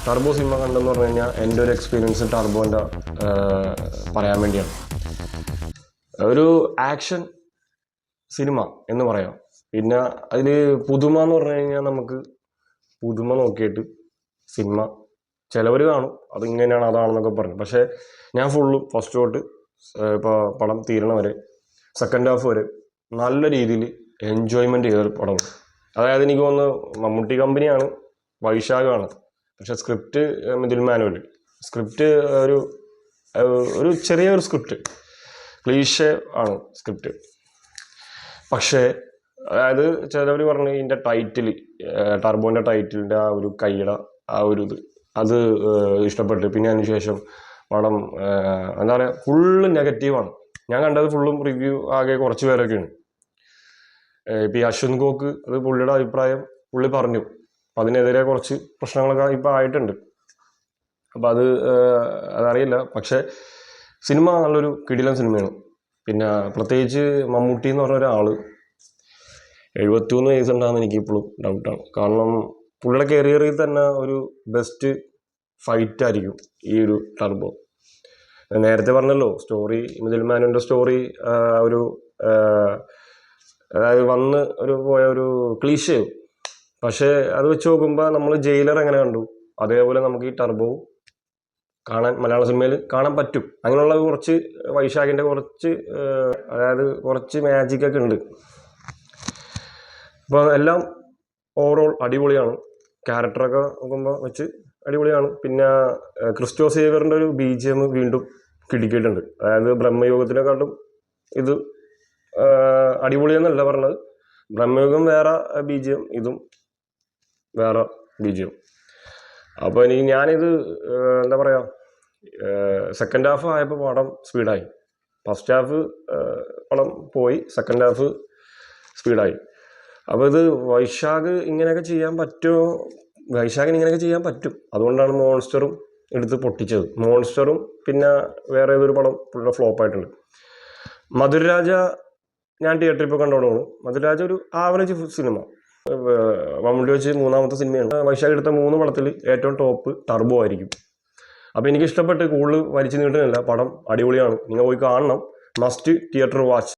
Turbo cinema കണ്ടെന്ന് പറഞ്ഞു കഴിഞ്ഞാൽ എൻ്റെ ഒരു എക്സ്പീരിയൻസ് ടർബോൻ്റെ പറയാൻ വേണ്ടിയാണ്. ഒരു ആക്ഷൻ സിനിമ എന്ന് പറയാം. പിന്നെ അതിൽ പുതുമ എന്ന് പറഞ്ഞു കഴിഞ്ഞാൽ നമുക്ക് പുതുമ നോക്കിയിട്ട് സിനിമ ചിലവർ കാണും അതിങ്ങനെയാണ് അതാണെന്നൊക്കെ പറഞ്ഞു. പക്ഷേ ഞാൻ ഫുള്ളും ഫസ്റ്റ് തൊട്ട് ഇപ്പോൾ പടം തീരണ വരെ സെക്കൻഡ് ഹാഫ് വരെ നല്ല രീതിയിൽ എൻജോയ്മെൻറ്റ് ചെയ്തൊരു പടമാണ്. അതായത് എനിക്ക് തോന്നുന്നു മമ്മൂട്ടി കമ്പനിയാണ്, വൈശാഖാണ്, പക്ഷെ സ്ക്രിപ്റ്റ് മിഥുൻ മാനുവൽ. സ്ക്രിപ്റ്റ് ഒരു ചെറിയൊരു സ്ക്രിപ്റ്റ്, ക്ലീഷേ ആണ് സ്ക്രിപ്റ്റ്. പക്ഷേ അതായത് ചിലവർ പറഞ്ഞ് ഇതിൻ്റെ ടൈറ്റിൽ, ടർബോൻ്റെ ടൈറ്റിലിൻ്റെ ആ ഒരു കൈയുടെ ആ ഒരു ഇത് അത് ഇഷ്ടപ്പെട്ടു. പിന്നെ അതിനുശേഷം പടം എന്താ പറയുക ഫുള്ള് നെഗറ്റീവാണ്. ഞാൻ കണ്ടത് ഫുള്ളും റിവ്യൂ ആകെ കുറച്ച് പേരൊക്കെയാണ്. ഇപ്പം ഈ അശ്വന്ത് ഗോക്ക് അത് പുള്ളിയുടെ അഭിപ്രായം പുള്ളി പറഞ്ഞു. അപ്പം അതിനെതിരെ കുറച്ച് പ്രശ്നങ്ങളൊക്കെ ഇപ്പം ആയിട്ടുണ്ട്. അപ്പം അതറിയില്ല. പക്ഷേ സിനിമ നല്ലൊരു കിടിലൻ സിനിമയാണ്. പിന്നെ പ്രത്യേകിച്ച് മമ്മൂട്ടി എന്ന് പറഞ്ഞ ഒരാൾ 73 വയസ്സുണ്ടാകുന്ന എനിക്കിപ്പോഴും ഡൗട്ടാണ്. കാരണം പുള്ളിയുടെ കരിയറിൽ തന്നെ ഒരു ബെസ്റ്റ് ഫൈറ്റ് ആയിരിക്കും ഈ ഒരു ടർബോ. നേരത്തെ പറഞ്ഞല്ലോ സ്റ്റോറി, മിഥുൻ മാനുവിൻ്റെ സ്റ്റോറി ഒരു അതായത് പോയ ഒരു ക്ലീഷേ. പക്ഷേ അത് വെച്ച് നോക്കുമ്പോൾ നമ്മൾ ജയിലർ എങ്ങനെ കണ്ടു അതേപോലെ നമുക്ക് ഈ ടർബോ കാണാൻ മലയാള സിനിമയിൽ കാണാൻ പറ്റും. അങ്ങനെയുള്ള കുറച്ച് വൈശാഖിൻ്റെ അതായത് കുറച്ച് മാജിക്കൊക്കെ ഉണ്ട്. അപ്പോൾ എല്ലാം ഓവറോൾ അടിപൊളിയാണ്. ക്യാരക്ടറൊക്കെ നോക്കുമ്പോൾ വെച്ച് അടിപൊളിയാണ്. പിന്നെ ക്രിസ്റ്റോ സേവറിൻ്റെ ഒരു BGM വീണ്ടും കിടിക്കിയിട്ടുണ്ട്. അതായത് ബ്രഹ്മയുഗത്തിനെക്കാട്ടും ഇത് അടിപൊളിയെന്നല്ല പറഞ്ഞത്. ബ്രഹ്മയുഗം വേറെ BGM, ഇതും വേറെ BGM. അപ്പോൾ ഞാനിത് എന്താ പറയുക, സെക്കൻഡ് ഹാഫ് ആയപ്പോൾ പടം സ്പീഡായി. ഫസ്റ്റ് ഹാഫ് പടം പോയി, സെക്കൻഡ് ഹാഫ് സ്പീഡായി. അപ്പോൾ ഇത് വൈശാഖിന് ഇങ്ങനെയൊക്കെ ചെയ്യാൻ പറ്റും. അതുകൊണ്ടാണ് മോൺസ്റ്ററും എടുത്ത് പൊട്ടിച്ചത്. മോൺസ്റ്ററും പിന്നെ വേറെ ഏതൊരു പടം പുള്ളിയുടെ ഫ്ലോപ്പായിട്ടുണ്ട്. മധുരരാജ ഞാൻ തിയേറ്ററിൽ ഇപ്പോൾ കണ്ടോളൂ. മധുരരാജ ഒരു ആവറേജ് സിനിമ. മമ്മൂട്ടി വെച്ച് 3ാമത്തെ സിനിമയാണ്. വൈശാഖ് എടുത്ത 3 പടത്തിൽ ഏറ്റവും ടോപ്പ് ടർബോ ആയിരിക്കും. അപ്പോൾ എനിക്ക് ഇഷ്ടപ്പെട്ട് കൂടുതൽ വലിച്ചു നീട്ടുന്നില്ല. പടം അടിപൊളിയാണ്, നിങ്ങൾ പോയി കാണണം. Must theatre watch.